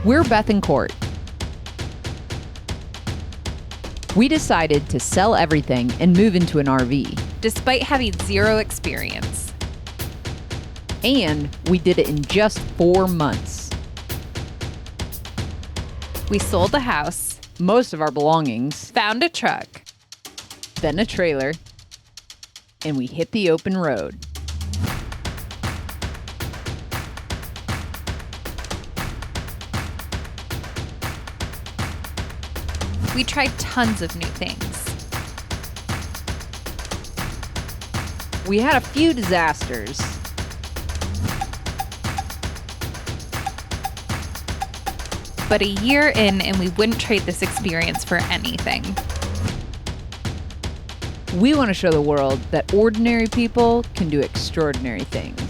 We're Beth and Court. We decided to sell everything and move into an RV. Despite having zero experience. And we did it in just 4 months. We sold the house, Most of our belongings, found a truck, then a trailer, and we hit the open road. we tried tons of new things. We had a few disasters. But a year in, and we wouldn't trade this experience for anything. We want to show the world that ordinary people can do extraordinary things.